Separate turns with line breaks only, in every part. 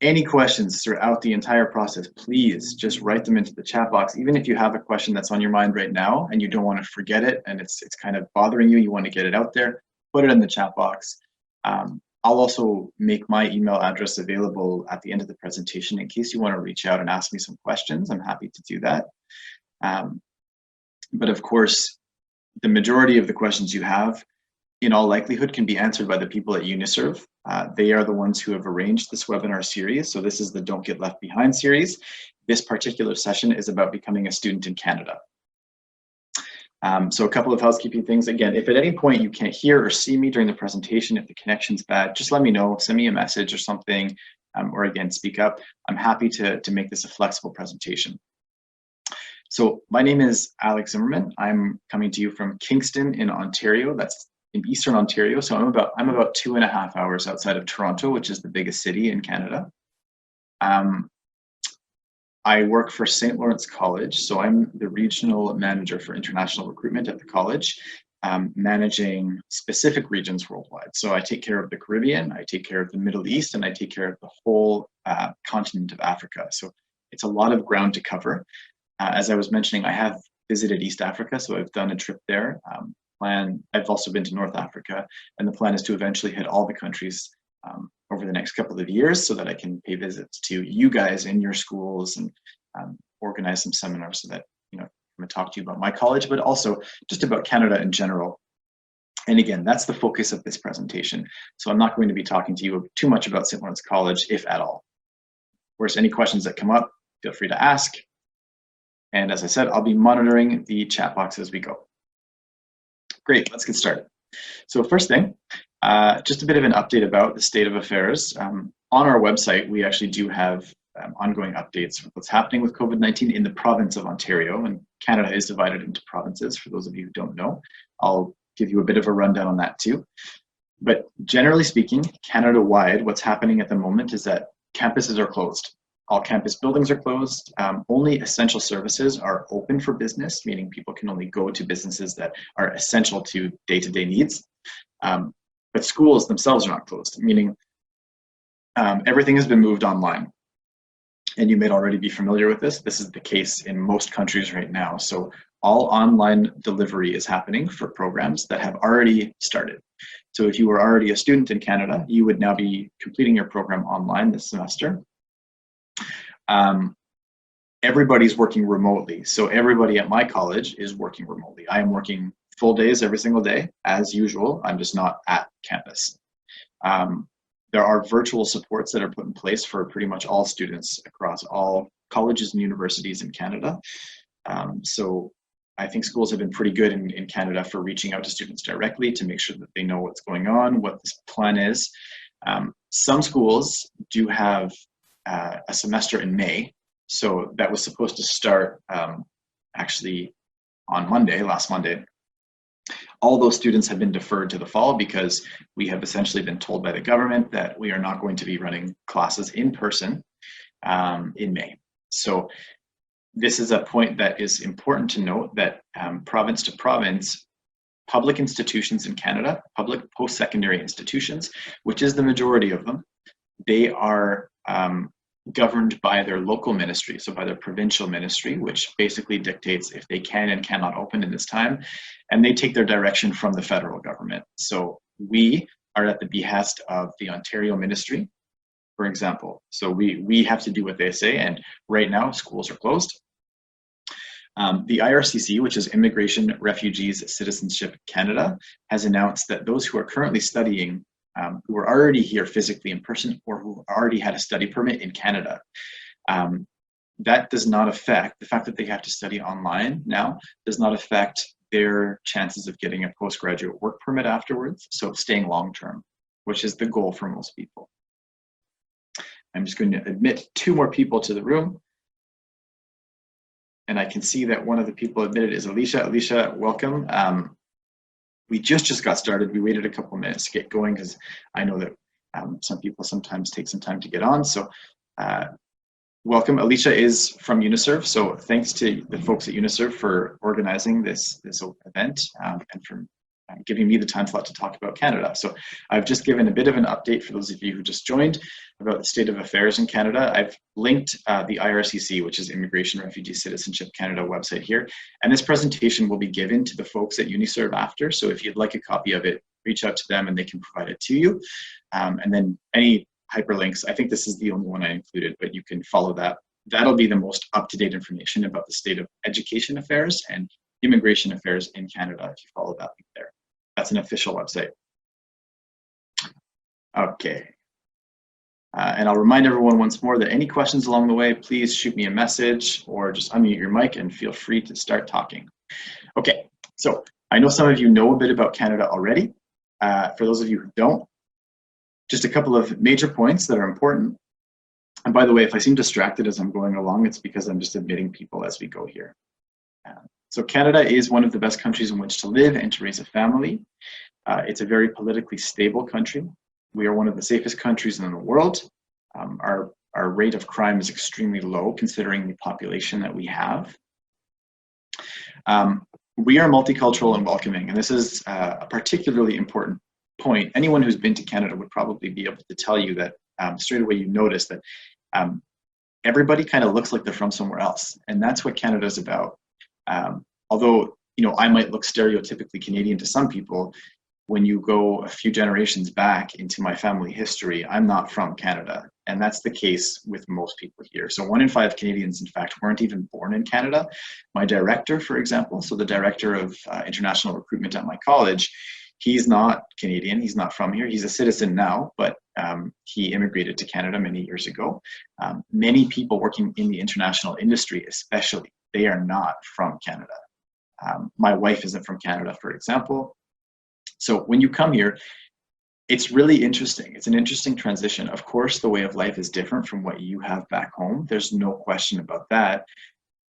Any questions throughout the entire process, please just write them into the chat box. Even if you have a question that's on your mind right now and you don't want to forget it and it's kind of bothering you, you want to get it out there, put it in the chat box. I'll also make my email address available at the end of the presentation in case you want to reach out and ask me some questions. I'm happy to do that. But of course, the majority of the questions you have, in all likelihood, can be answered by the people at Uniserv. They are the ones who have arranged this webinar series. So this is the Don't Get Left Behind series. This particular session is about becoming a student in Canada. So a couple of housekeeping things. Again, if at any point you can't hear or see me during the presentation, if the connection's bad, just let me know, send me a message or something, or again, speak up. I'm happy to make this a flexible presentation. So my name is Alex Zimmerman. I'm coming to you from Kingston in Ontario. That's in Eastern Ontario. So I'm about 2.5 hours outside of Toronto, which is the biggest city in Canada. I work for St. Lawrence College. So I'm the regional manager for international recruitment at the college, managing specific regions worldwide. So I take care of the Caribbean, I take care of the Middle East, and I take care of the whole continent of Africa. So it's a lot of ground to cover. As I was mentioning, I have visited East Africa, so I've done a trip there. I've also been to North Africa, and the plan is to eventually hit all the countries over the next couple of years so that I can pay visits to you guys in your schools and organize some seminars so that, I'm going to talk to you about my college, but also just about Canada in general. And again, that's the focus of this presentation. So I'm not going to be talking to you too much about St. Lawrence College, if at all. Of course, any questions that come up, feel free to ask. And as I said, I'll be monitoring the chat box as we go. Great, let's get started. So first thing, just a bit of an update about the state of affairs. On our website, we actually do have ongoing updates with what's happening with COVID-19 in the province of Ontario, and Canada is divided into provinces, for those of you who don't know. I'll give you a bit of a rundown on that too. But generally speaking, Canada-wide, what's happening at the moment is that campuses are closed. All campus buildings are closed. Only essential services are open for business, meaning people can only go to businesses that are essential to day-to-day needs. But schools themselves are not closed, meaning everything has been moved online. And you may already be familiar with this. This is the case in most countries right now. So all online delivery is happening for programs that have already started. So if you were already a student in Canada, you would now be completing your program online this semester. Everybody's working remotely. So everybody at my college is working remotely. I am working full days every single day, as usual. I'm just not at campus. There are virtual supports that are put in place for pretty much all students across all colleges and universities in Canada. So I think schools have been pretty good in Canada for reaching out to students directly to make sure that they know what's going on, what this plan is. Some schools do have a semester in May. So that was supposed to start actually on Monday, last Monday. All those students have been deferred to the fall because we have essentially been told by the government that we are not going to be running classes in person in May. So this is a point that is important to note, that province to province, public institutions in Canada, public post-secondary institutions, which is the majority of them, they are governed by their local ministry, so by their provincial ministry, which basically dictates if they can and cannot open in this time, and they take their direction from the federal government. So we are at the behest of the Ontario ministry, for example. So we have to do what they say, and right now schools are closed. The IRCC, which is Immigration, Refugees, Citizenship Canada, has announced that those who are currently studying, who are already here physically in person, or who already had a study permit in Canada, that does not affect, the fact that they have to study online now does not affect their chances of getting a postgraduate work permit afterwards, so staying long-term, which is the goal for most people. I'm just going to admit 2 more people to the room. And I can see that one of the people admitted is Alicia. Alicia, welcome. We just got started. We waited a couple minutes to get going because I know that some people sometimes take some time to get on. So welcome. Alicia is from Uniserv. So thanks to the folks at Uniserv for organizing this event and for giving me the time slot to talk about Canada. So I've just given a bit of an update for those of you who just joined about the state of affairs in Canada. I've linked the IRCC, which is Immigration, Refugee, Citizenship Canada website here. And this presentation will be given to the folks at Uniserv after. So if you'd like a copy of it, reach out to them and they can provide it to you. And then any hyperlinks, I think this is the only one I included, but you can follow that. That'll be the most up-to-date information about the state of education affairs and immigration affairs in Canada if you follow that link there. That's an official website. Okay. And I'll remind everyone once more that any questions along the way, please shoot me a message or just unmute your mic and feel free to start talking. Okay, so I know some of you know a bit about Canada already. For those of you who don't, just a couple of major points that are important. And by the way, if I seem distracted as I'm going along, it's because I'm just admitting people as we go here. So Canada is one of the best countries in which to live and to raise a family. It's a very politically stable country. We are one of the safest countries in the world. Our rate of crime is extremely low considering the population that we have. We are multicultural and welcoming, and this is a particularly important point. Anyone who's been to Canada would probably be able to tell you that straight away you notice that everybody kind of looks like they're from somewhere else, and that's what Canada is about. Although, you know, I might look stereotypically Canadian to some people, when you go a few generations back into my family history, I'm not from Canada. And that's the case with most people here. So 1 in 5 Canadians, in fact, weren't even born in Canada. My director, for example, so the director of international recruitment at my college, he's not Canadian, he's not from here. He's a citizen now, but he immigrated to Canada many years ago. Many people working in the international industry, especially, they are not from Canada. My wife isn't from Canada, for example. So when you come here, it's really interesting. It's an interesting transition. Of course, the way of life is different from what you have back home. There's no question about that.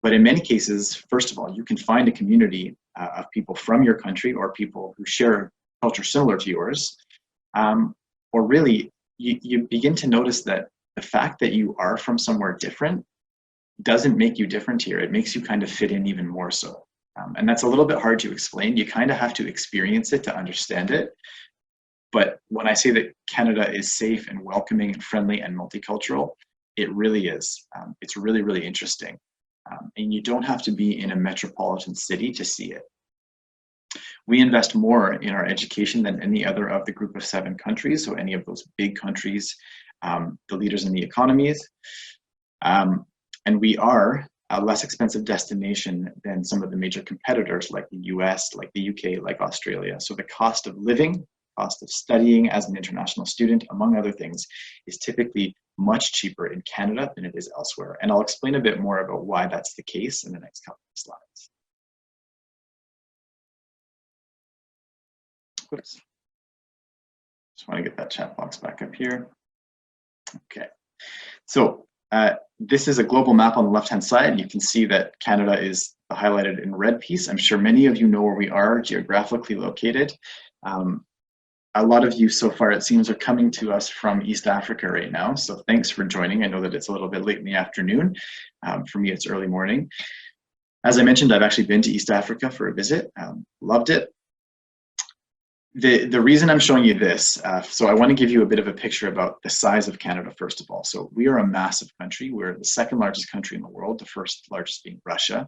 But in many cases, first of all, you can find a community of people from your country or people who share culture similar to yours. Or really, you begin to notice that the fact that you are from somewhere different doesn't make you different here. It makes you kind of fit in even more so. And that's a little bit hard to explain. You kind of have to experience it to understand it. But when I say that Canada is safe and welcoming and friendly and multicultural, it really is. It's really, really interesting. And you don't have to be in a metropolitan city to see it. We invest more in our education than any other of the group of 7 countries, so any of those big countries, the leaders in the economies. And we are a less expensive destination than some of the major competitors like the US, like the UK, like Australia. So the cost of living, cost of studying as an international student, among other things, is typically much cheaper in Canada than it is elsewhere. And I'll explain a bit more about why that's the case in the next couple of slides. Oops. Just want to get that chat box back up here. Okay. So this is a global map on the left-hand side. You can see that Canada is the highlighted in red piece. I'm sure many of you know where we are geographically located. A lot of you so far, it seems, are coming to us from East Africa right now. So thanks for joining. I know that it's a little bit late in the afternoon. For me, it's early morning. As I mentioned, I've actually been to East Africa for a visit. Loved it. The reason I'm showing you this, so I want to give you a bit of a picture about the size of Canada, first of all. So we are a massive country. We're the 2nd largest country in the world, the 1st largest being Russia,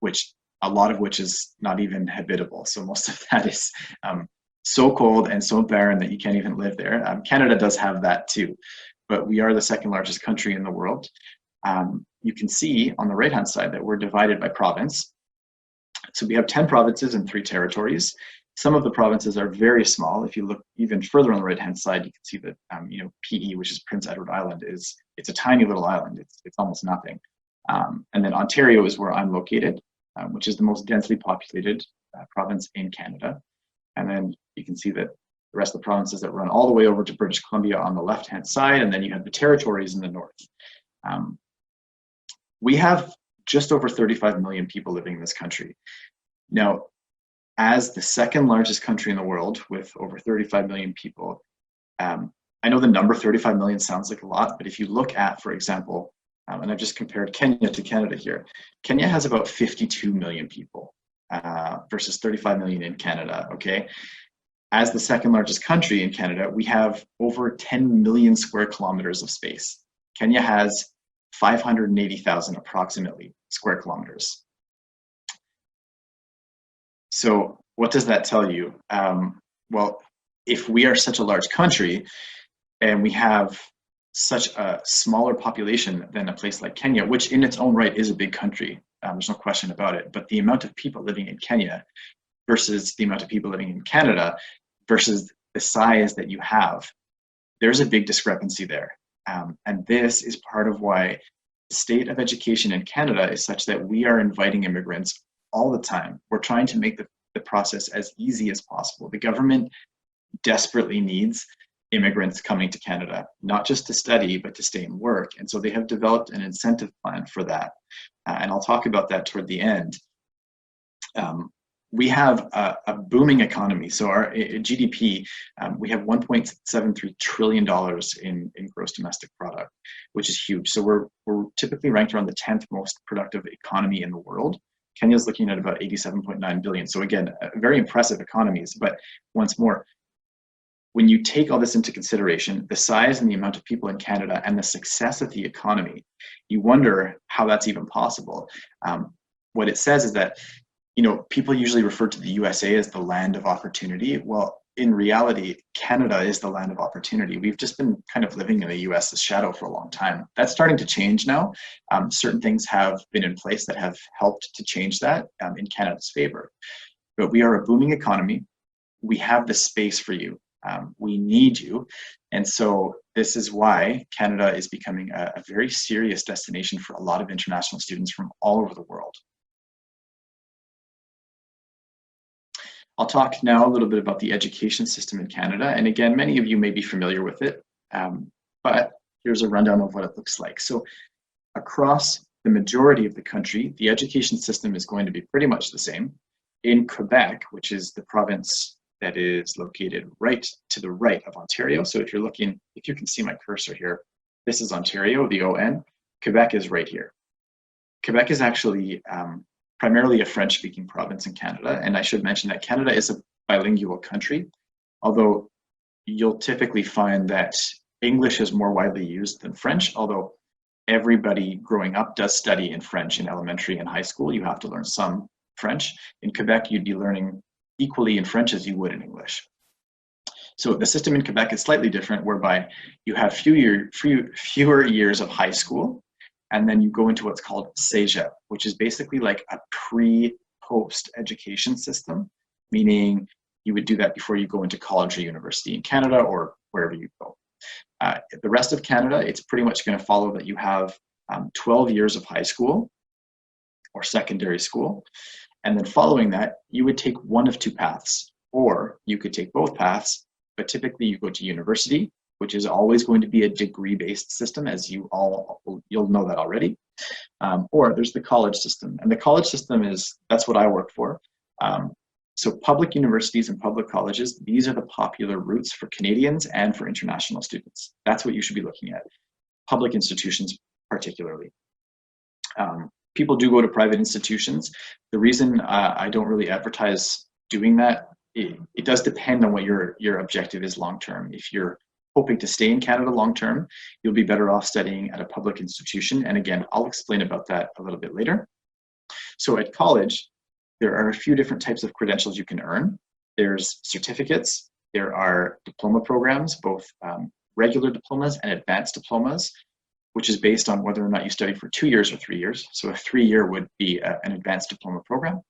which a lot of which is not even habitable. So most of that is so cold and so barren that you can't even live there. Canada does have that too, but we are the 2nd largest country in the world. You can see on the right-hand side that we're divided by province. So we have 10 provinces and 3 territories. Some of the provinces are very small. If you look even further on the right-hand side, you can see that PE, which is Prince Edward Island, it's a tiny little island. It's almost nothing. And then Ontario is where I'm located, which is the most densely populated province in Canada. And then you can see that the rest of the provinces that run all the way over to British Columbia on the left-hand side, and then you have the territories in the north. We have just over 35 million people living in this country. Now, as the 2nd largest country in the world with over 35 million people, I know the number 35 million sounds like a lot, but if you look at, for example, and I've just compared Kenya to Canada here, Kenya has about 52 million people. versus 35 million in Canada, okay? As the second largest country in Canada, we have over 10 million square kilometers of space. Kenya has 580,000 approximately square kilometers. So what does that tell you? Well, if we are such a large country and we have such a smaller population than a place like Kenya, which in its own right is a big country, there's no question about it, but the amount of people living in Kenya versus the amount of people living in Canada versus the size that you have, there's a big discrepancy there. And this is part of why the state of education in Canada is such that we are inviting immigrants all the time. We're trying to make the process as easy as possible. The government desperately needs immigrants coming to Canada, not just to study, but to stay and work. And so they have developed an incentive plan for that. And I'll talk about that toward the end. We have a booming economy. So our GDP, we have $1.73 trillion in gross domestic product, which is huge. So we're typically ranked around the 10th most productive economy in the world. Kenya's looking at about 87.9 billion. So again, very impressive economies. But once more, when you take all this into consideration, the size and the amount of people in Canada and the success of the economy, you wonder how that's even possible. What it says is that, you know, people usually refer to the USA as the land of opportunity. Well, in reality, Canada is the land of opportunity. We've just been kind of living in the US's shadow for a long time. That's starting to change now. Certain things have been in place that have helped to change that in Canada's favor. But we are a booming economy. We have the space for you. We need you. And so this is why Canada is becoming a very serious destination for a lot of international students from all over the world. I'll talk now a little bit about the education system in Canada. And again, many of you may be familiar with it, but here's a rundown of what it looks like. So across the majority of the country, the education system is going to be pretty much the same. In Quebec, which is the province that is located right to the right of Ontario. So if you can see my cursor here, this is Ontario, the ON. Quebec is right here. Quebec is actually primarily a French-speaking province in Canada. And I should mention that Canada is a bilingual country, although you'll typically find that English is more widely used than French, although everybody growing up does study in French in elementary and high school. You have to learn some French. In Quebec, you'd be learning equally in French as you would in English. So the system in Quebec is slightly different, whereby you have fewer years of high school, and then you go into what's called cégep, which is basically like a pre-post education system, meaning you would do that before you go into college or university in Canada or wherever you go. The rest of Canada, it's pretty much going to follow that you have 12 years of high school or secondary school. And then following that, you would take one of two paths, or you could take both paths, but typically you go to university, which is always going to be a degree-based system, as you'll know that already. Or there's the college system. And the college system that's what I work for. So public universities and public colleges, these are the popular routes for Canadians and for international students. That's what you should be looking at, public institutions particularly. People do go to private institutions. The reason I don't really advertise doing that, it does depend on what your objective is long-term. If you're hoping to stay in Canada long-term, you'll be better off studying at a public institution. And again, I'll explain about that a little bit later. So at college, there are a few different types of credentials you can earn. There's certificates, there are diploma programs, both regular diplomas and advanced diplomas, which is based on whether or not you study for 2 years or 3 years. So a 3-year would be an advanced diploma program.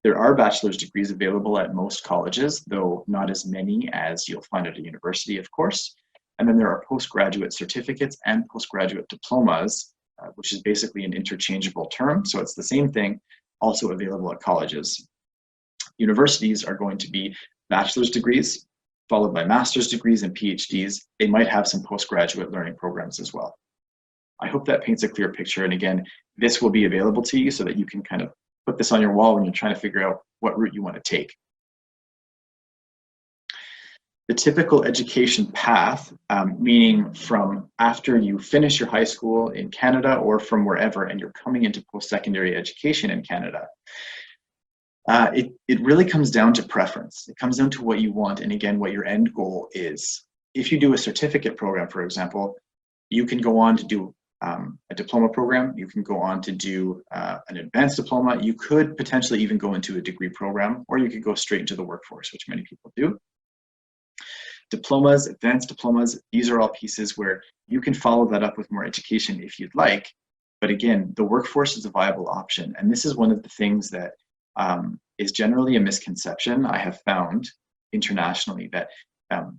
There are bachelor's degrees available at most colleges, though not as many as you'll find at a university, of course. And then there are postgraduate certificates and postgraduate diplomas, which is basically an interchangeable term. So it's the same thing, also available at colleges. Universities are going to be bachelor's degrees, followed by master's degrees and PhDs. They might have some postgraduate learning programs as well. I hope that paints a clear picture. And again, this will be available to you so that you can kind of put this on your wall when you're trying to figure out what route you want to take. The typical education path, meaning from after you finish your high school in Canada or from wherever and you're coming into post-secondary education in Canada. It really comes down to preference. It comes down to what you want, and again, what your end goal is. If you do a certificate program, for example, you can go on to do a diploma program. You can go on to do an advanced diploma. You could potentially even go into a degree program, or you could go straight into the workforce, which many people do. Diplomas, advanced diplomas, these are all pieces where you can follow that up with more education if you'd like. But again, the workforce is a viable option. And this is one of the things that is generally a misconception I have found internationally, that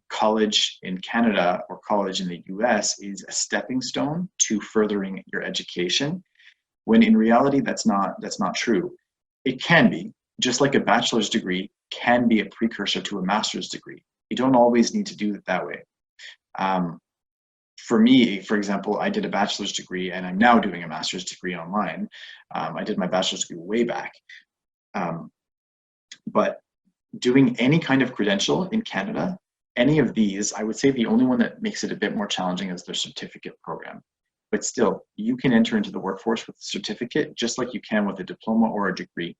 college in Canada or college in the US is a stepping stone to furthering your education, when in reality that's not true. It can be, just like a bachelor's degree can be a precursor to a master's degree. You don't always need to do it that way. For me, for example, I did a bachelor's degree and I'm now doing a master's degree online. I did my bachelor's degree way back. But doing any kind of credential in Canada, any of these, I would say the only one that makes it a bit more challenging is their certificate program. But still, you can enter into the workforce with a certificate just like you can with a diploma or a degree.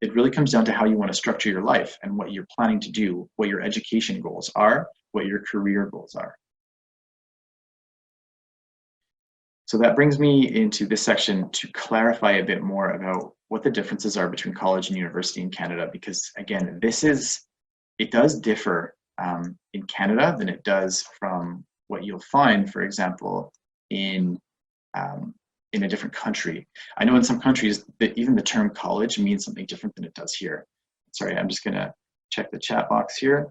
It really comes down to how you want to structure your life and what you're planning to do, what your education goals are, what your career goals are. So that brings me into this section to clarify a bit more about what the differences are between college and university in Canada, because again, it does differ in Canada than it does from what you'll find, for example, in a different country. I know in some countries that even the term college means something different than it does here. Sorry, I'm just gonna check the chat box here.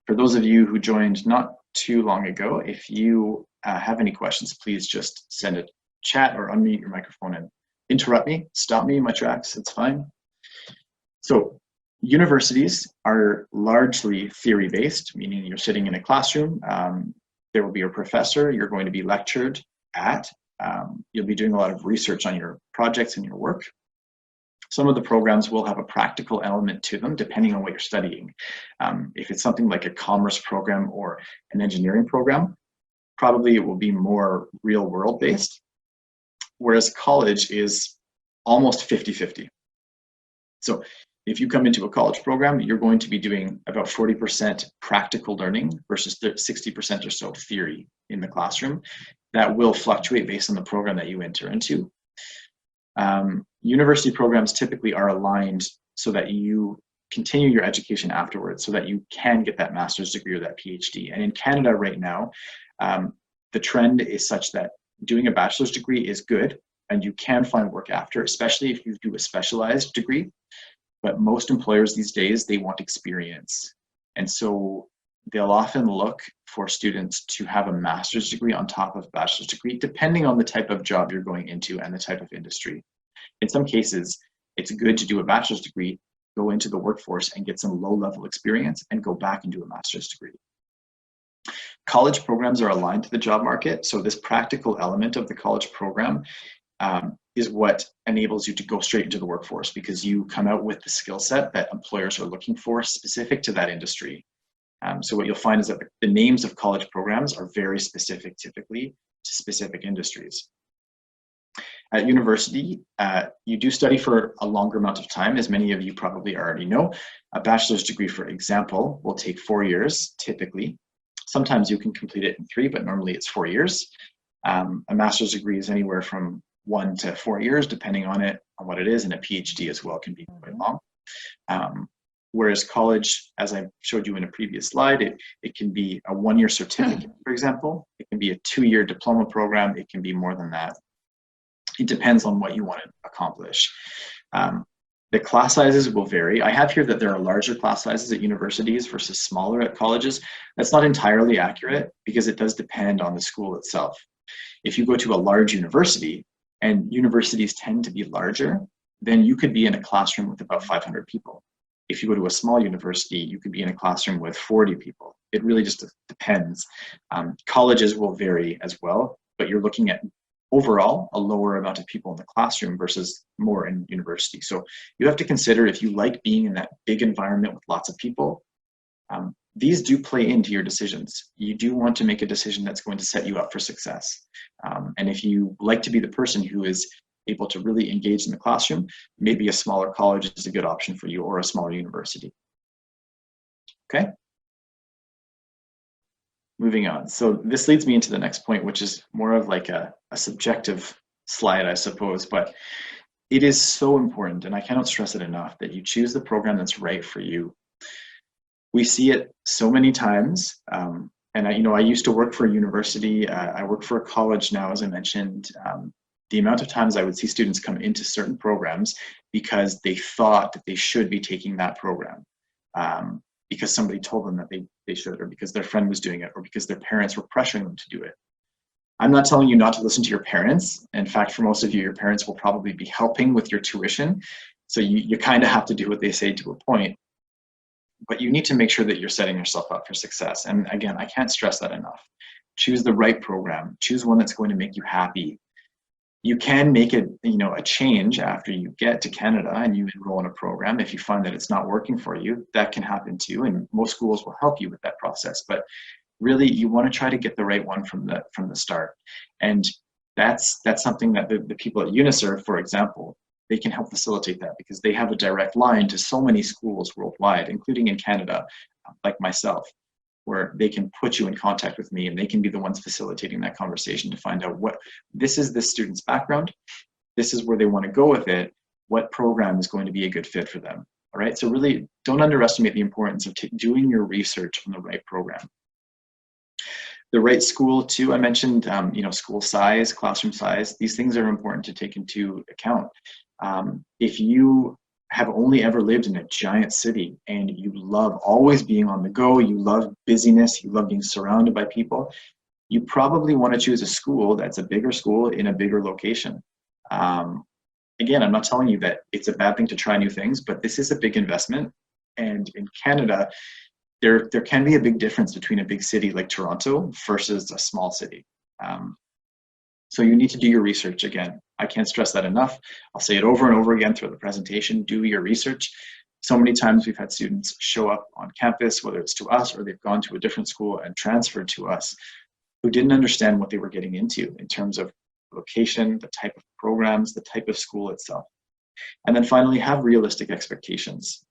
For those of you who joined not too long ago, if you have any questions, please just send a chat or unmute your microphone and interrupt me, stop me in my tracks, it's fine. So universities are largely theory-based, meaning you're sitting in a classroom, there will be a professor, you're going to be lectured at, you'll be doing a lot of research on your projects and your work. Some of the programs will have a practical element to them depending on what you're studying. If it's something like a commerce program or an engineering program, probably it will be more real world based, whereas college is almost 50-50. So if you come into a college program, you're going to be doing about 40% practical learning versus 60% or so theory in the classroom. That will fluctuate based on the program that you enter into. University programs typically are aligned so that you continue your education afterwards, so that you can get that master's degree or that PhD. And in Canada right now, the trend is such that doing a bachelor's degree is good and you can find work after, especially if you do a specialized degree. But most employers these days, they want experience. And so they'll often look for students to have a master's degree on top of a bachelor's degree, depending on the type of job you're going into and the type of industry. In some cases, it's good to do a bachelor's degree, go into the workforce and get some low-level experience and go back and do a master's degree. College programs are aligned to the job market, so this practical element of the college program is what enables you to go straight into the workforce, because you come out with the skill set that employers are looking for specific to that industry. So what you'll find is that the names of college programs are very specific, typically, to specific industries. At university, you do study for a longer amount of time, as many of you probably already know. A bachelor's degree, for example, will take 4 years, typically. Sometimes you can complete it in 3, but normally it's 4 years. A master's degree is anywhere from 1 to 4 years, depending on what it is, and a PhD as well can be quite long. Whereas college, as I showed you in a previous slide, it can be a 1-year certificate, for example. It can be a 2-year diploma program. It can be more than that. It depends on what you want to accomplish. The class sizes will vary. I have here that there are larger class sizes at universities versus smaller at colleges. That's not entirely accurate because it does depend on the school itself. If you go to a large university, and universities tend to be larger, then you could be in a classroom with about 500 people. If you go to a small university, you could be in a classroom with 40 people. It really just depends. Colleges will vary as well, but you're looking at overall a lower amount of people in the classroom versus more in university. So you have to consider if you like being in that big environment with lots of people. These do play into your decisions. You do want to make a decision that's going to set you up for success. And if you like to be the person who is able to really engage in the classroom, maybe a smaller college is a good option for you, or a smaller university. Okay? Moving on. So this leads me into the next point, which is more of like a subjective slide, I suppose, but it is so important, and I cannot stress it enough, that you choose the program that's right for you. We see it so many times, and I used to work for a university. I work for a college now, as I mentioned. The amount of times I would see students come into certain programs because they thought that they should be taking that program, because somebody told them that they should, or because their friend was doing it, or because their parents were pressuring them to do it. I'm not telling you not to listen to your parents. In fact, for most of you, your parents will probably be helping with your tuition. So you kind of have to do what they say to a point. But you need to make sure that you're setting yourself up for success. And again, I can't stress that enough. Choose the right program. Choose one that's going to make you happy. You can make it, a change after you get to Canada and you enroll in a program. If you find that it's not working for you, that can happen too. And most schools will help you with that process. But really, you want to try to get the right one from the start. And that's something that the people at Uniserv, for example, they can help facilitate that, because they have a direct line to so many schools worldwide, including in Canada, like myself, where they can put you in contact with me, and they can be the ones facilitating that conversation to find out this is this student's background, this is where they want to go with it, what program is going to be a good fit for them. All right, so really don't underestimate the importance of doing your research on the right program. The right school too, I mentioned, school size, classroom size, these things are important to take into account. If you have only ever lived in a giant city and you love always being on the go, you love busyness, you love being surrounded by people, you probably want to choose a school that's a bigger school in a bigger location. Again, I'm not telling you that it's a bad thing to try new things, but this is a big investment. And in Canada, there can be a big difference between a big city like Toronto versus a small city. So you need to do your research. Again, I can't stress that enough. I'll say it over and over again throughout the presentation. Do your research. So many times we've had students show up on campus, whether it's to us or they've gone to a different school and transferred to us, who didn't understand what they were getting into in terms of location, the type of programs, the type of school itself. And then finally, have realistic expectations.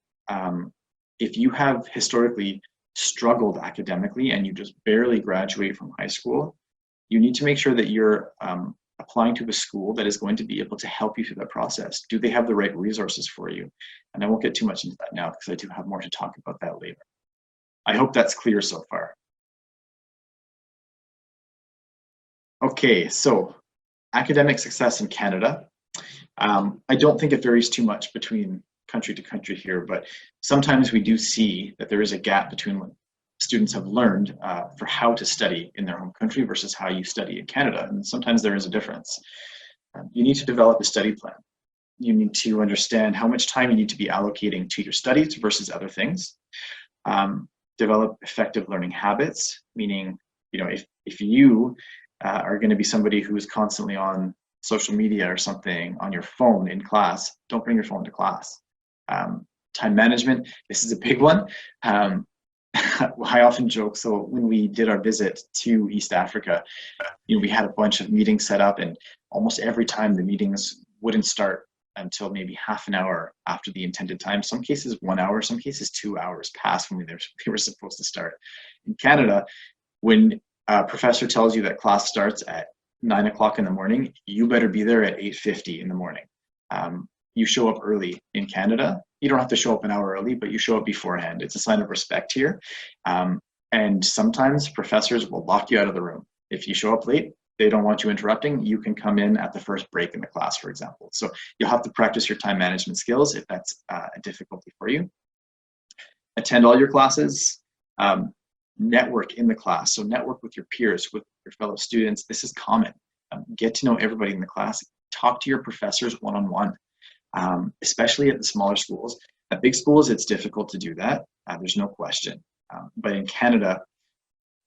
If you have historically struggled academically and you just barely graduate from high school, you need to make sure that you're applying to a school that is going to be able to help you through that process. Do they have the right resources for you? And I won't get too much into that now, because I do have more to talk about that later. I hope that's clear so far. Okay, so academic success in Canada. I don't think it varies too much between country to country here, but sometimes we do see that there is a gap between what students have learned for how to study in their home country versus how you study in Canada, and sometimes there is a difference. You need to develop a study plan. You need to understand how much time you need to be allocating to your studies versus other things. Develop effective learning habits, meaning, if you are going to be somebody who is constantly on social media or something on your phone in class, don't bring your phone to class. Time management, this is a big one. I often joke, so when we did our visit to East Africa, we had a bunch of meetings set up, and almost every time the meetings wouldn't start until maybe half an hour after the intended time. Some cases 1 hour, some cases 2 hours past when they were supposed to start. In Canada, when a professor tells you that class starts at 9 o'clock in the morning, you better be there at 8:50 in the morning. You show up early in Canada. You don't have to show up an hour early, but you show up beforehand. It's a sign of respect here. And sometimes professors will lock you out of the room. If you show up late, they don't want you interrupting. You can come in at the first break in the class, for example. So you'll have to practice your time management skills if that's a difficulty for you. Attend all your classes. Network in the class. So network with your peers, with your fellow students. This is common. Get to know everybody in the class. Talk to your professors one-on-one. Especially at the smaller schools. At big schools, it's difficult to do that. There's no question. But in Canada,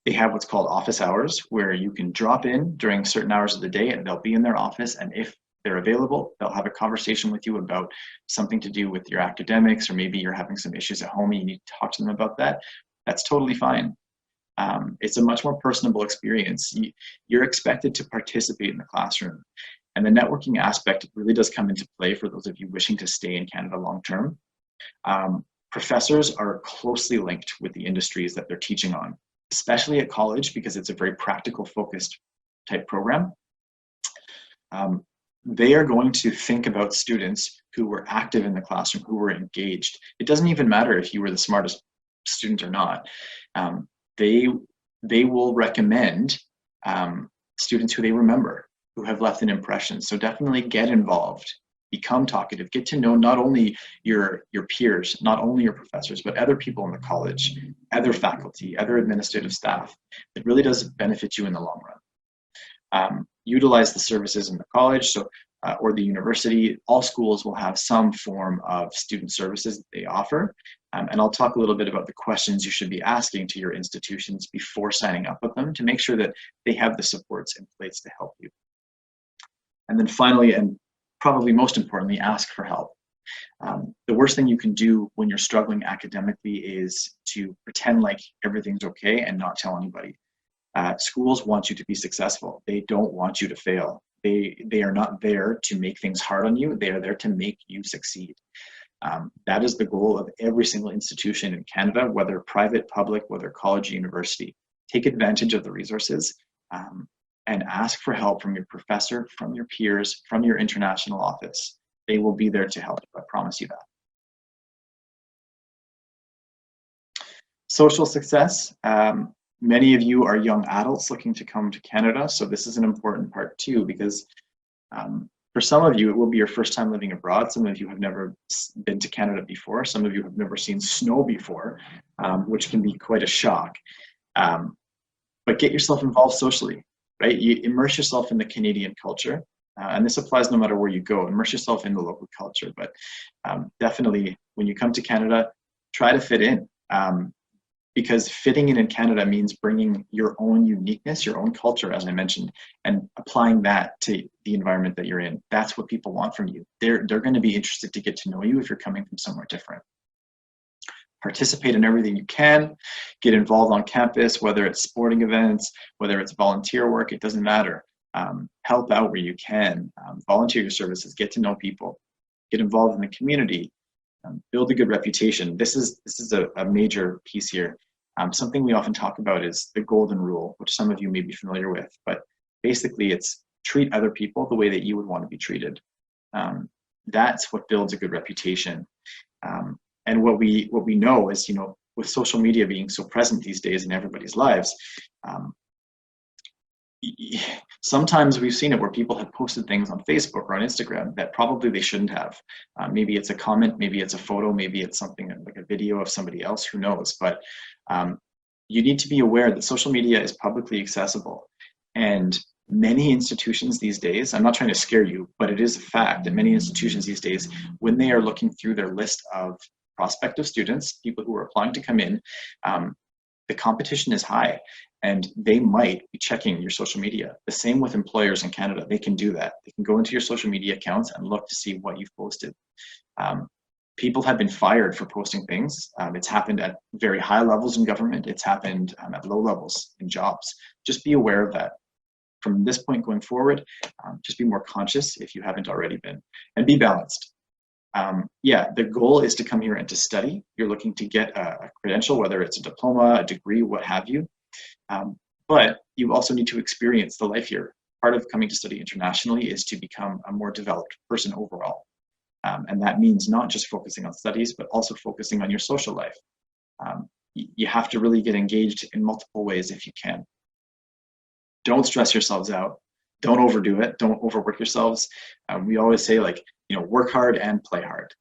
they have what's called office hours, where you can drop in during certain hours of the day and they'll be in their office. And if they're available, they'll have a conversation with you about something to do with your academics, or maybe you're having some issues at home and you need to talk to them about that. That's totally fine. It's a much more personable experience. You're expected to participate in the classroom. And the networking aspect really does come into play for those of you wishing to stay in Canada long term. Professors are closely linked with the industries that they're teaching on, especially at college, because it's a very practical focused type program. They are going to think about students who were active in the classroom, who were engaged. It doesn't even matter if you were the smartest student or not. They will recommend students who they remember, who have left an impression. So definitely get involved, become talkative, get to know not only your peers, not only your professors, but other people in the college, other faculty, other administrative staff. It really does benefit you in the long run. Utilize the services in the college or the university. All schools will have some form of student services that they offer. And I'll talk a little bit about the questions you should be asking to your institutions before signing up with them to make sure that they have the supports in place to help you. And then finally, and probably most importantly, ask for help. The worst thing you can do when you're struggling academically is to pretend like everything's okay and not tell anybody. Schools want you to be successful. They don't want you to fail. They are not there to make things hard on you. They are there to make you succeed. That is the goal of every single institution in Canada, whether private, public, whether college, university. Take advantage of the resources and ask for help from your professor, from your peers, from your international office. They will be there to help you, I promise you that. Social success. Many of you are young adults looking to come to Canada, so this is an important part too, because for some of you, it will be your first time living abroad. Some of you have never been to Canada before. Some of you have never seen snow before, which can be quite a shock. But get yourself involved socially, right? You immerse yourself in the Canadian culture, and this applies no matter where you go. Immerse yourself in the local culture, but definitely when you come to Canada, try to fit in. Because fitting in Canada means bringing your own uniqueness, your own culture, as I mentioned, and applying that to the environment that you're in. That's what people want from you. They're going to be interested to get to know you if you're coming from somewhere different. Participate in everything you can. Get involved on campus, whether it's sporting events, whether it's volunteer work, it doesn't matter. Help out where you can. Volunteer your services. Get to know people. Get involved in the community. Build a good reputation. This is a major piece here. Something we often talk about is the golden rule, which some of you may be familiar with, but basically it's treat other people the way that you would want to be treated. That's what builds a good reputation. And what we know is, you know, with social media being so present these days in everybody's lives, sometimes we've seen it where people have posted things on Facebook or on Instagram that probably they shouldn't have. Maybe it's a comment, maybe it's a photo, maybe it's something like a video of somebody else, who knows. But you need to be aware that social media is publicly accessible. And many institutions these days, I'm not trying to scare you, but it is a fact that many institutions these days, when they are looking through their list of prospective students, people who are applying to come in, the competition is high. And they might be checking your social media. The same with employers in Canada. They can do that. They can go into your social media accounts and look to see what you've posted. People have been fired for posting things. It's happened at very high levels in government. It's happened at low levels in jobs. Just be aware of that. From this point going forward, just be more conscious if you haven't already been. And be balanced. Yeah, the goal is to come here and to study. You're looking to get a credential, whether it's a diploma, a degree, what have you. But you also need to experience the life here. Part of coming to study internationally is to become a more developed person overall. And that means not just focusing on studies, but also focusing on your social life. You have to really get engaged in multiple ways if you can. Don't stress yourselves out. Don't overdo it. Don't overwork yourselves. We always say, like, you know, work hard and play hard.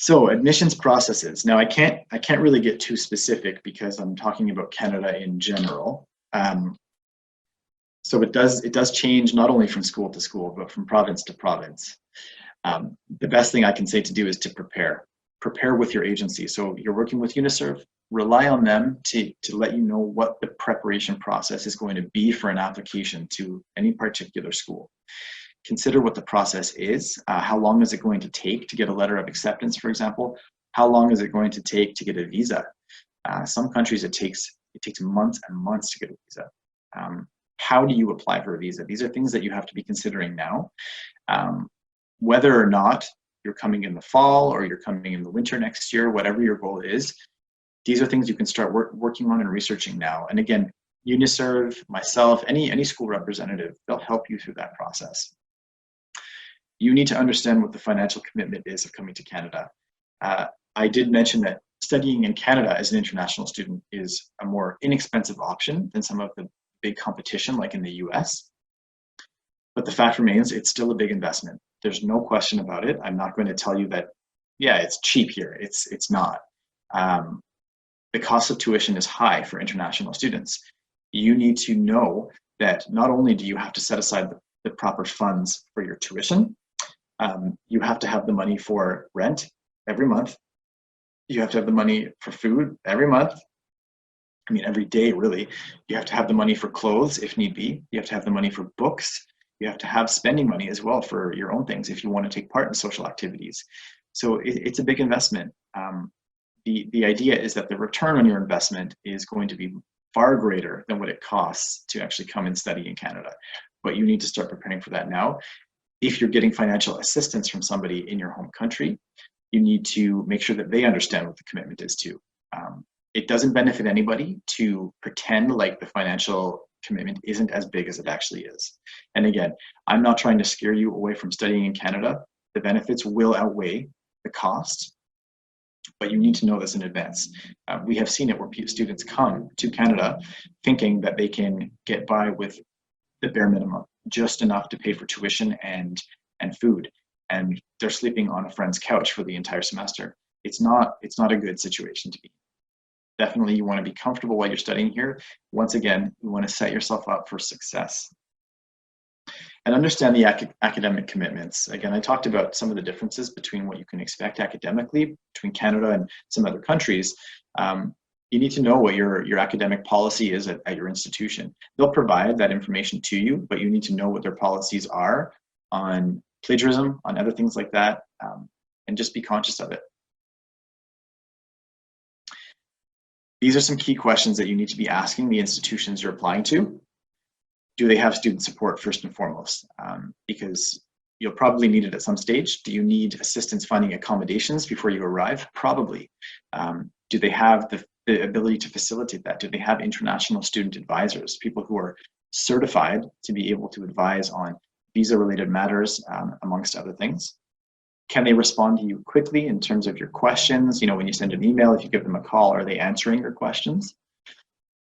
So admissions processes. Now I can't really get too specific because I'm talking about Canada in general. So it does change not only from school to school, but from province to province. The best thing I can say to do is to prepare. Prepare with your agency. So you're working with Uniserv, rely on them to let you know what the preparation process is going to be for an application to any particular school. Consider what the process is. How long is it going to take to get a letter of acceptance, for example? How long is it going to take to get a visa? Some countries it takes months and months to get a visa. How do you apply for a visa? These are things that you have to be considering now. Whether or not you're coming in the fall or you're coming in the winter next year, whatever your goal is, these are things you can start working on and researching now. And again, Uniserv, myself, any school representative, they'll help you through that process. You need to understand what the financial commitment is of coming to Canada. I did mention that studying in Canada as an international student is a more inexpensive option than some of the big competition like in the US. But the fact remains, it's still a big investment. There's no question about it. I'm not going to tell you that, yeah, it's cheap here. It's not. The cost of tuition is high for international students. You need to know that not only do you have to set aside the proper funds for your tuition, you have to have the money for rent every month. You have to have the money for food every month. I mean, every day, really. You have to have the money for clothes if need be. You have to have the money for books. You have to have spending money as well for your own things if you want to take part in social activities. So it's a big investment. The idea is that the return on your investment is going to be far greater than what it costs to actually come and study in Canada. But you need to start preparing for that now. If you're getting financial assistance from somebody in your home country, you need to make sure that they understand what the commitment is too. It doesn't benefit anybody to pretend like the financial commitment isn't as big as it actually is. And again, I'm not trying to scare you away from studying in Canada. The benefits will outweigh the cost, but you need to know this in advance. We have seen it where students come to Canada thinking that they can get by with the bare minimum, just enough to pay for tuition and food, and they're sleeping on a friend's couch for the entire semester. It's not a good situation to be. Definitely, you want to be comfortable while you're studying here. Once again, you want to set yourself up for success. And understand the academic commitments. Again, I talked about some of the differences between what you can expect academically between Canada and some other countries. You need to know what your academic policy is at your institution. They'll provide that information to you, but you need to know what their policies are on plagiarism, on other things like that, and just be conscious of it. These are some key questions that you need to be asking the institutions you're applying to. Do they have student support first and foremost? Because you'll probably need it at some stage. Do you need assistance finding accommodations before you arrive? Probably. Do they have the ability to facilitate that? Do they have international student advisors, people who are certified to be able to advise on visa-related matters, amongst other things? Can they respond to you quickly in terms of your questions? You know, when you send an email, if you give them a call, are they answering your questions?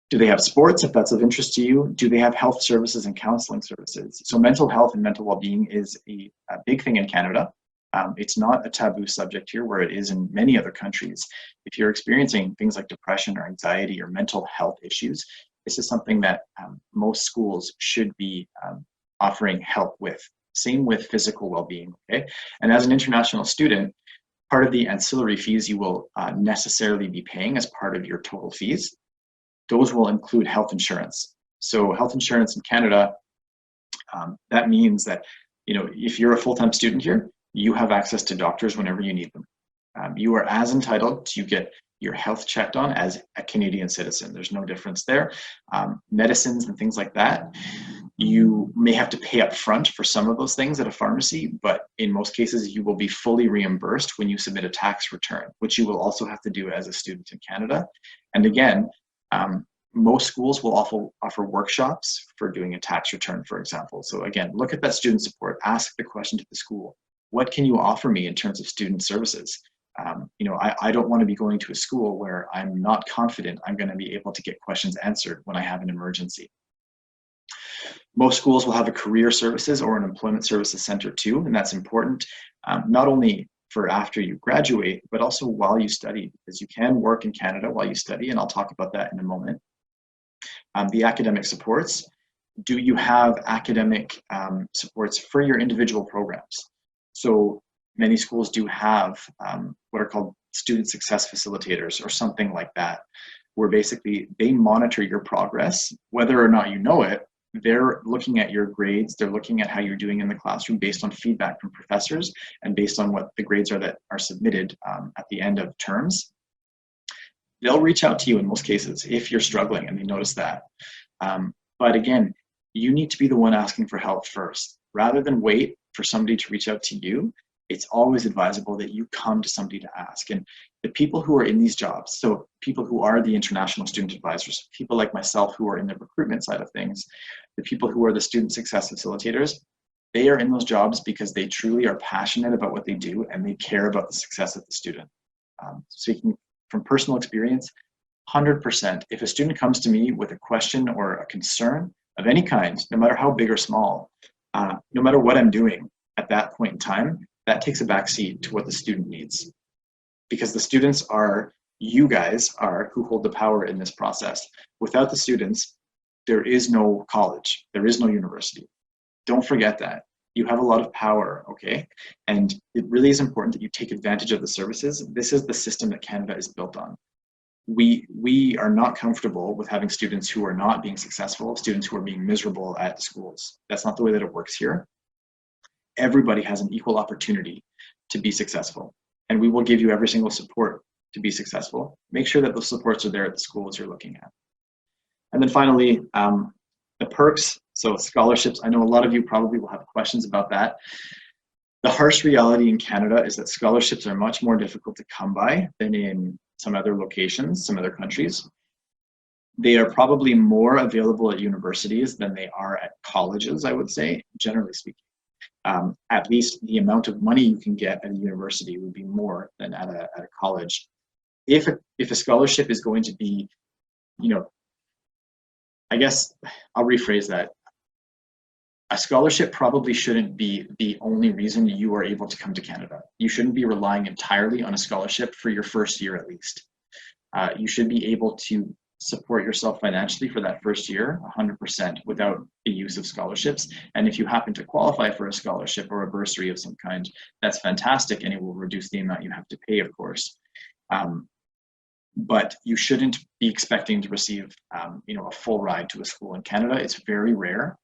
Do they have sports, if that's of interest to you? Do they have health services and counseling services? So mental health and mental well-being is a big thing in Canada. It's not a taboo subject here where it is in many other countries. If you're experiencing things like depression or anxiety or mental health issues, this is something that most schools should be offering help with. Same with physical well-being, okay? And as an international student, part of the ancillary fees you will necessarily be paying as part of your total fees, those will include health insurance. So health insurance in Canada, that means that, you know, if you're a full-time student here, you have access to doctors whenever you need them. You are as entitled to get your health checked on as a Canadian citizen. There's no difference there. Medicines and things like that, you may have to pay up front for some of those things at a pharmacy, but in most cases, you will be fully reimbursed when you submit a tax return, which you will also have to do as a student in Canada. And again, most schools will offer workshops for doing a tax return, for example. So again, look at that student support, ask the question to the school, what can you offer me in terms of student services? You know, I don't want to be going to a school where I'm not confident I'm going to be able to get questions answered when I have an emergency. Most schools will have a career services or an employment services center too, and that's important, not only for after you graduate, but also while you study, because you can work in Canada while you study, and I'll talk about that in a moment. The academic supports, do you have academic supports for your individual programs? So many schools do have what are called student success facilitators or something like that, where basically they monitor your progress, whether or not you know it. They're looking at your grades, they're looking at how you're doing in the classroom based on feedback from professors and based on what the grades are that are submitted at the end of terms. They'll reach out to you in most cases if you're struggling and they notice that. But again, you need to be the one asking for help first. Rather than wait for somebody to reach out to you, it's always advisable that you come to somebody to ask. And the people who are in these jobs, so people who are the international student advisors, people like myself who are in the recruitment side of things, the people who are the student success facilitators, they are in those jobs because they truly are passionate about what they do and they care about the success of the student. Speaking from personal experience, 100%, if a student comes to me with a question or a concern of any kind, no matter how big or small, no matter what I'm doing at that point in time, that takes a backseat to what the student needs. Because the students are, you guys are, who hold the power in this process. Without the students, there is no college, there is no university. Don't forget that. You have a lot of power, okay? And it really is important that you take advantage of the services. This is the system that Canada is built on. We are not comfortable with having students who are not being successful, students who are being miserable at the schools. That's not the way that it works here. Everybody has an equal opportunity to be successful. And we will give you every single support to be successful. Make sure that those supports are there at the schools you're looking at. And then finally, the perks, so scholarships. I know a lot of you probably will have questions about that. The harsh reality in Canada is that scholarships are much more difficult to come by than in some other locations, some other countries. They are probably more available at universities than they are at colleges, I would say, generally speaking. At least the amount of money you can get at a university would be more than at a college. If a scholarship is going to be, I guess I'll rephrase that. A scholarship probably shouldn't be the only reason you are able to come to Canada. You shouldn't be relying entirely on a scholarship for your first year at least. You should be able to support yourself financially for that first year 100% without the use of scholarships. And if you happen to qualify for a scholarship or a bursary of some kind, that's fantastic, and it will reduce the amount you have to pay, of course. But you shouldn't be expecting to receive a full ride to a school in Canada. It's very rare.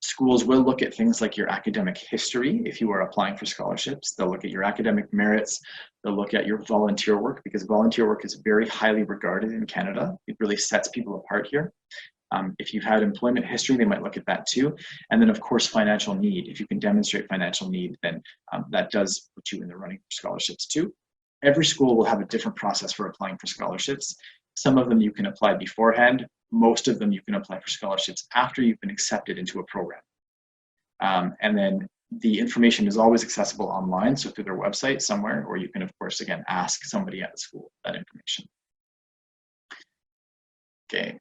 Schools will look at things like your academic history if you are applying for scholarships. They'll look at your academic merits. They'll look at your volunteer work, because volunteer work is very highly regarded in Canada. It really sets people apart here. If you've had employment history, they might look at that too. And then, of course, financial need. If you can demonstrate financial need, then that does put you in the running for scholarships too. Every school will have a different process for applying for scholarships. Some of them you can apply beforehand. Most of them you can apply for scholarships after you've been accepted into a program. And then the information is always accessible online, so through their website somewhere, or you can, of course, again, ask somebody at the school that information. Okay.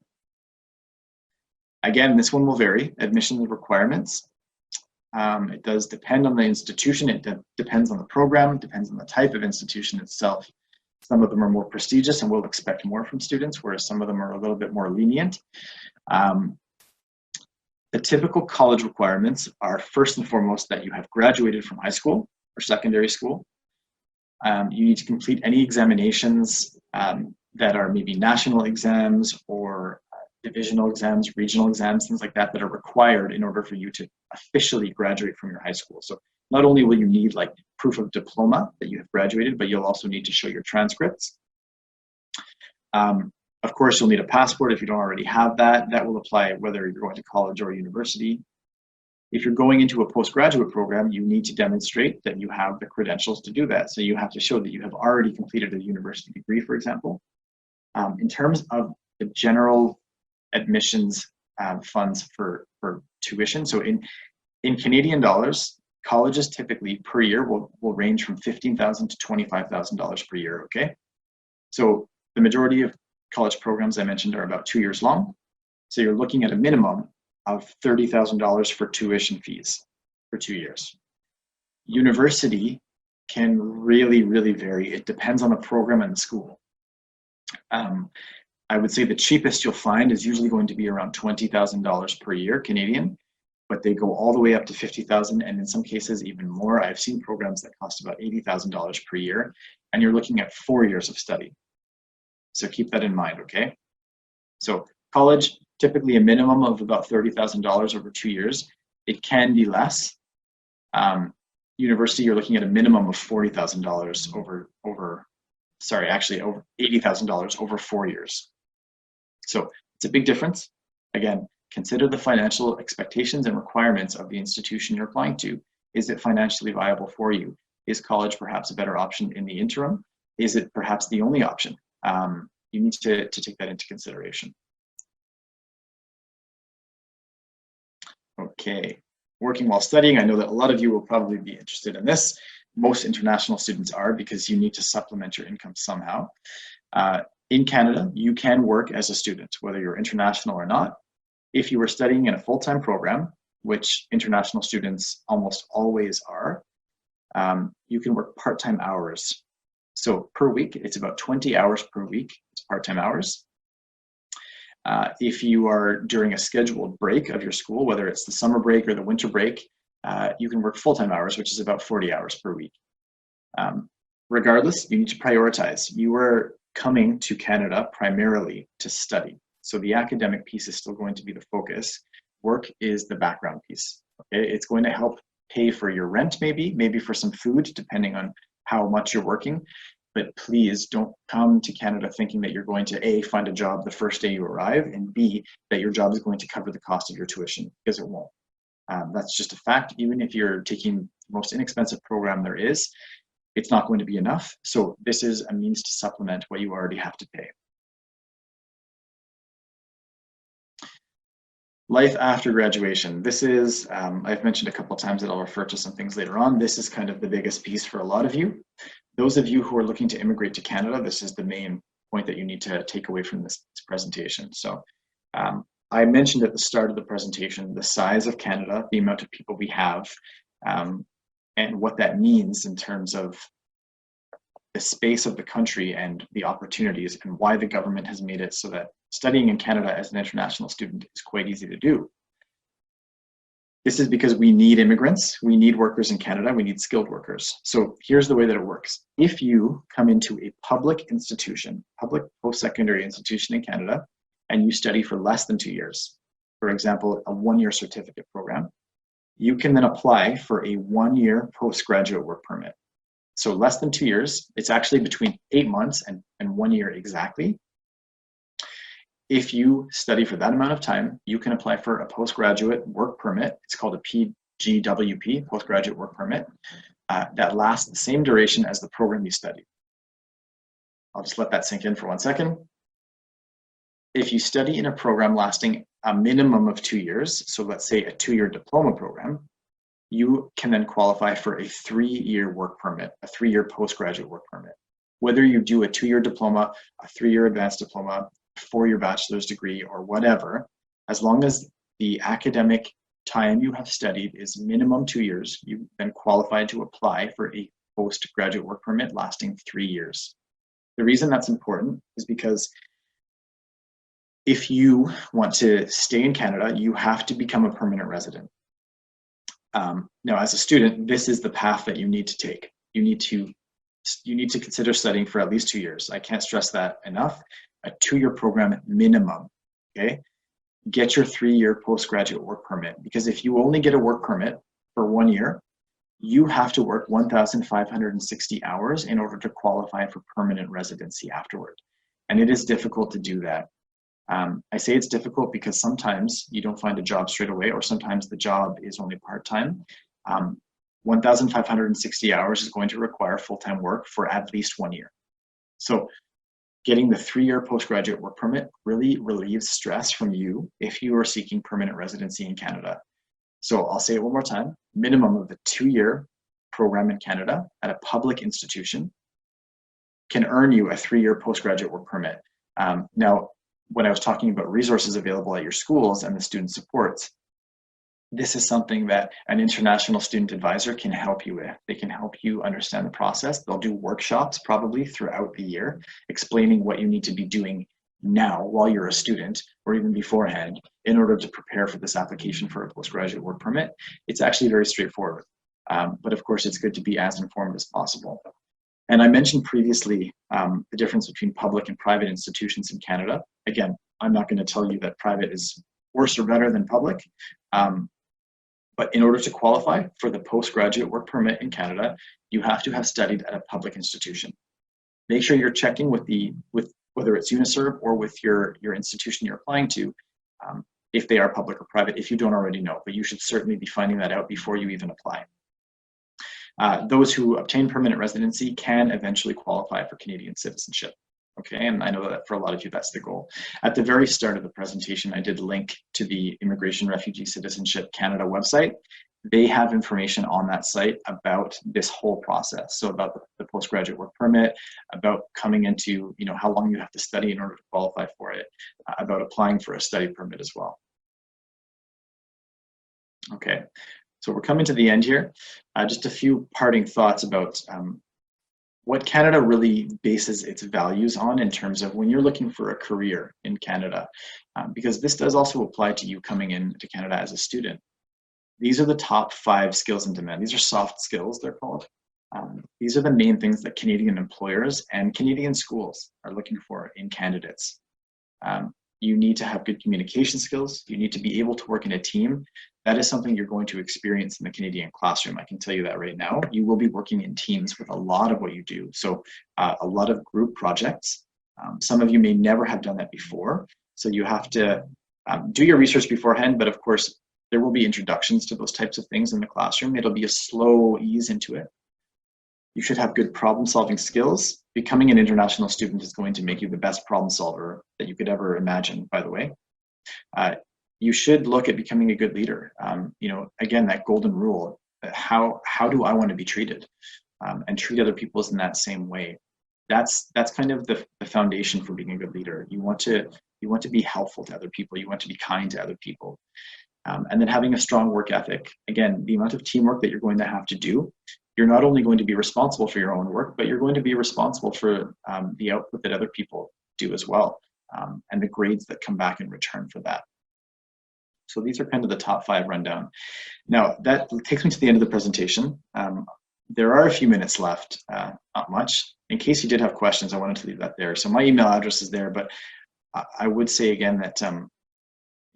Again, this one will vary. Admission requirements. It does depend on the institution. It depends on the program, depends on the type of institution itself. Some of them are more prestigious and will expect more from students, whereas some of them are a little bit more lenient. The typical college requirements are first and foremost that you have graduated from high school or secondary school. You need to complete any examinations that are maybe national exams or divisional exams, regional exams, things like that, that are required in order for you to officially graduate from your high school. So not only will you need like proof of diploma that you have graduated, but you'll also need to show your transcripts. Of course, you'll need a passport if you don't already have that. That will apply whether you're going to college or university. If you're going into a postgraduate program, you need to demonstrate that you have the credentials to do that. So you have to show that you have already completed a university degree, for example. In terms of the general admissions funds for tuition, so in Canadian dollars, colleges typically per year will range from $15,000 to $25,000 per year, okay? So the majority of college programs I mentioned are about 2 years long. So you're looking at a minimum of $30,000 for tuition fees for 2 years. University can really, really vary. It depends on the program and the school. I would say the cheapest you'll find is usually going to be around $20,000 per year Canadian, but they go all the way up to $50,000, and in some cases even more. I've seen programs that cost about $80,000 per year, and you're looking at 4 years of study. So keep that in mind, okay? So college, typically a minimum of about $30,000 over 2 years. It can be less. University, you're looking at a minimum of $40,000 over $80,000 over 4 years. So it's a big difference. Again, Consider the financial expectations and requirements of the institution you're applying to. Is it financially viable for you? Is college perhaps a better option in the interim? Is it perhaps the only option? You need to take that into consideration. Okay, working while studying. I know that a lot of you will probably be interested in this. Most international students are, because you need to supplement your income somehow. In Canada, you can work as a student, whether you're international or not. If you were studying in a full-time program, which international students almost always are, you can work part-time hours. So per week, it's about 20 hours per week, it's part-time hours. If you are during a scheduled break of your school, whether it's the summer break or the winter break, you can work full-time hours, which is about 40 hours per week. Regardless, you need to prioritize. You are coming to Canada primarily to study. So the academic piece is still going to be the focus. Work is the background piece. Okay? It's going to help pay for your rent, maybe for some food, depending on how much you're working. But please don't come to Canada thinking that you're going to A, find a job the first day you arrive, and B, that your job is going to cover the cost of your tuition, because it won't. That's just a fact. Even if you're taking the most inexpensive program there is, it's not going to be enough. So this is a means to supplement what you already have to pay. Life after graduation. This is, I've mentioned a couple of times that I'll refer to some things later on. This is kind of the biggest piece for a lot of you. Those of you who are looking to immigrate to Canada, this is the main point that you need to take away from this presentation. So I mentioned at the start of the presentation, the size of Canada, the amount of people we have, and what that means in terms of the space of the country and the opportunities, and why the government has made it so that studying in Canada as an international student is quite easy to do. This is because we need immigrants, we need workers in Canada, we need skilled workers. So here's the way that it works. If you come into a public institution, public post-secondary institution in Canada, and you study for less than 2 years, for example, a 1-year certificate program, you can then apply for a 1-year postgraduate work permit. So less than 2 years, it's actually between 8 months and 1 year exactly. If you study for that amount of time, you can apply for a postgraduate work permit. It's called a PGWP, postgraduate work permit, that lasts the same duration as the program you studied. I'll just let that sink in for 1 second. If you study in a program lasting a minimum of 2 years, so let's say a 2-year diploma program, you can then qualify for a 3-year work permit, a 3-year postgraduate work permit. Whether you do a 2-year diploma, a 3-year advanced diploma, 4-year bachelor's degree, or whatever, as long as the academic time you have studied is minimum 2 years, you then qualify to apply for a postgraduate work permit lasting 3 years. The reason that's important is because if you want to stay in Canada, you have to become a permanent resident. Now, as a student, this is the path that you need to take. You need to consider studying for at least 2 years. I can't stress that enough. A 2-year program minimum, okay? Get your 3-year postgraduate work permit, because if you only get a work permit for 1 year, you have to work 1,560 hours in order to qualify for permanent residency afterward. And it is difficult to do that. I say it's difficult because sometimes you don't find a job straight away, or sometimes the job is only part-time. 1,560 hours is going to require full-time work for at least 1 year. So getting the 3-year postgraduate work permit really relieves stress from you if you are seeking permanent residency in Canada. So I'll say it one more time, minimum of the 2-year program in Canada at a public institution can earn you a 3-year postgraduate work permit. Now, when I was talking about resources available at your schools and the student supports, this is something that an international student advisor can help you with. They can help you understand the process. They'll do workshops probably throughout the year, explaining what you need to be doing now while you're a student, or even beforehand, in order to prepare for this application for a postgraduate work permit. It's actually very straightforward. But of course, it's good to be as informed as possible. And I mentioned previously the difference between public and private institutions in Canada. Again, I'm not going to tell you that private is worse or better than public. But in order to qualify for the postgraduate work permit in Canada, you have to have studied at a public institution. Make sure you're checking with whether it's Uniserv or with your institution you're applying to, if they are public or private, if you don't already know, but you should certainly be finding that out before you even apply. Those who obtain permanent residency can eventually qualify for Canadian citizenship. Okay, and I know that for a lot of you, that's the goal. At the very start of the presentation, I did link to the Immigration, Refugee, Citizenship Canada website. They have information on that site about this whole process. So about the postgraduate work permit, about coming into, how long you have to study in order to qualify for it, about applying for a study permit as well. Okay, so we're coming to the end here. Just a few parting thoughts about what Canada really bases its values on in terms of when you're looking for a career in Canada, because this does also apply to you coming into Canada as a student. These are the top 5 skills in demand. These are soft skills, they're called. These are the main things that Canadian employers and Canadian schools are looking for in candidates. You need to have good communication skills. You need to be able to work in a team. That is something you're going to experience in the Canadian classroom. I can tell you that right now. You will be working in teams with a lot of what you do. So a lot of group projects. Some of you may never have done that before. So you have to do your research beforehand, but of course, there will be introductions to those types of things in the classroom. It'll be a slow ease into it. You should have good problem-solving skills. Becoming an international student is going to make you the best problem solver that you could ever imagine, by the way. You should look at becoming a good leader. Again, that golden rule, how do I want to be treated? And treat other people in that same way. That's kind of the foundation for being a good leader. You want to be helpful to other people. You want to be kind to other people. And then having a strong work ethic. Again, the amount of teamwork that you're going to have to do, you're not only going to be responsible for your own work, but you're going to be responsible for the output that other people do as well, and the grades that come back in return for that. So these are kind of the top 5 rundown. Now, that takes me to the end of the presentation. There are a few minutes left, not much. In case you did have questions, I wanted to leave that there. So my email address is there, but I would say again that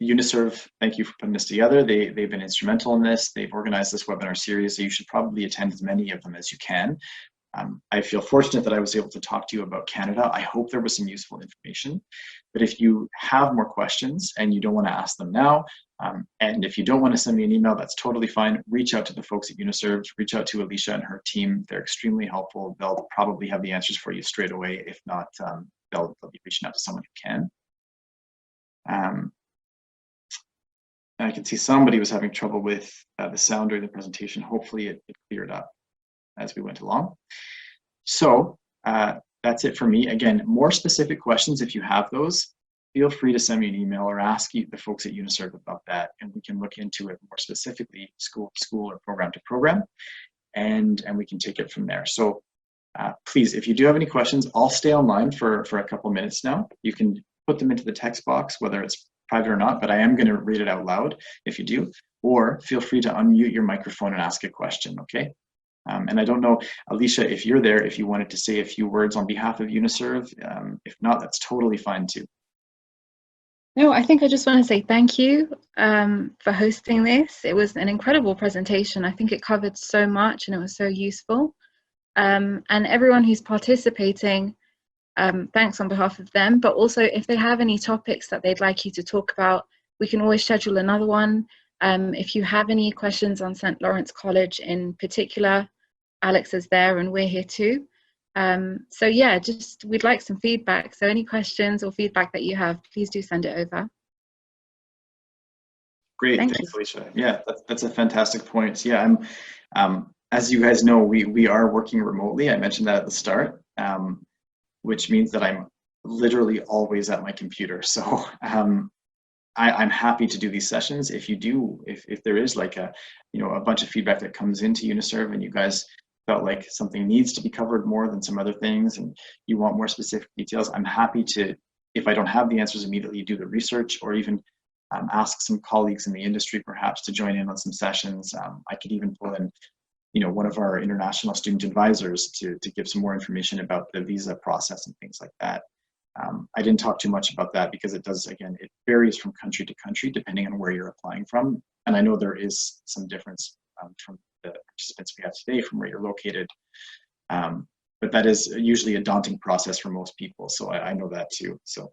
Uniserv, thank you for putting this together. They've been instrumental in this. They've organized this webinar series, so you should probably attend as many of them as you can. I feel fortunate that I was able to talk to you about Canada. I hope there was some useful information. But if you have more questions and you don't want to ask them now, and if you don't want to send me an email, that's totally fine. Reach out to the folks at Uniserv, reach out to Alicia and her team. They're extremely helpful. They'll probably have the answers for you straight away. If not, they'll be reaching out to someone who can. I can see somebody was having trouble with the sound during the presentation. Hopefully it cleared up as we went along. So that's it for me. Again, more specific questions, if you have those, feel free to send me an email or ask the folks at Uniserv about that, and we can look into it more specifically, school to school or program to program, and we can take it from there. So please, if you do have any questions, I'll stay online for a couple minutes now. You can put them into the text box, whether it's private or not, but I am going to read it out loud if you do, or feel free to unmute your microphone and ask a question, okay? And I don't know, Alicia, if you're there, if you wanted to say a few words on behalf of Uniserv. If not, that's totally fine too.
No, I think I just want to say thank you for hosting this. It was an incredible presentation. I think it covered so much and it was so useful. And everyone who's participating, thanks on behalf of them, but also if they have any topics that they'd like you to talk about, we can always schedule another one. If you have any questions on St. Lawrence College in particular, Alex is there and we're here too. So yeah, we'd like some feedback. So any questions or feedback that you have, please do send it over.
Great, thanks, Alicia. Yeah, that's a fantastic point. Yeah, as you guys know, we are working remotely. I mentioned that at the start. Which means that I'm literally always at my computer. So I'm happy to do these sessions. If there is like a bunch of feedback that comes into Uniserv and you guys felt like something needs to be covered more than some other things and you want more specific details, I'm happy to, if I don't have the answers immediately, do the research or even ask some colleagues in the industry perhaps to join in on some sessions. I could even pull in one of our international student advisors to give some more information about the visa process and things like that. I didn't talk too much about that because it varies from country to country depending on where you're applying from. And I know there is some difference from the participants we have today from where you're located. But that is usually a daunting process for most people. So I know that too. So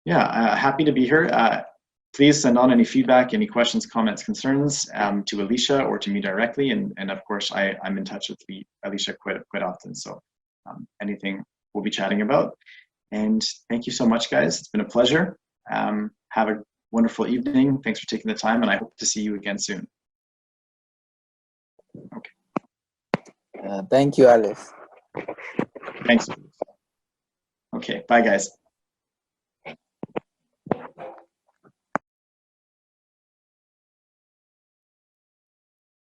yeah, happy to be here. please send on any feedback, any questions, comments, concerns to Alicia or to me directly. And of course, I'm in touch with Alicia quite often. So anything we'll be chatting about. And thank you so much, guys. It's been a pleasure. Have a wonderful evening. Thanks for taking the time, and I hope to see you again soon. Okay.
Thank you, Alice.
Thanks. Okay, bye, guys.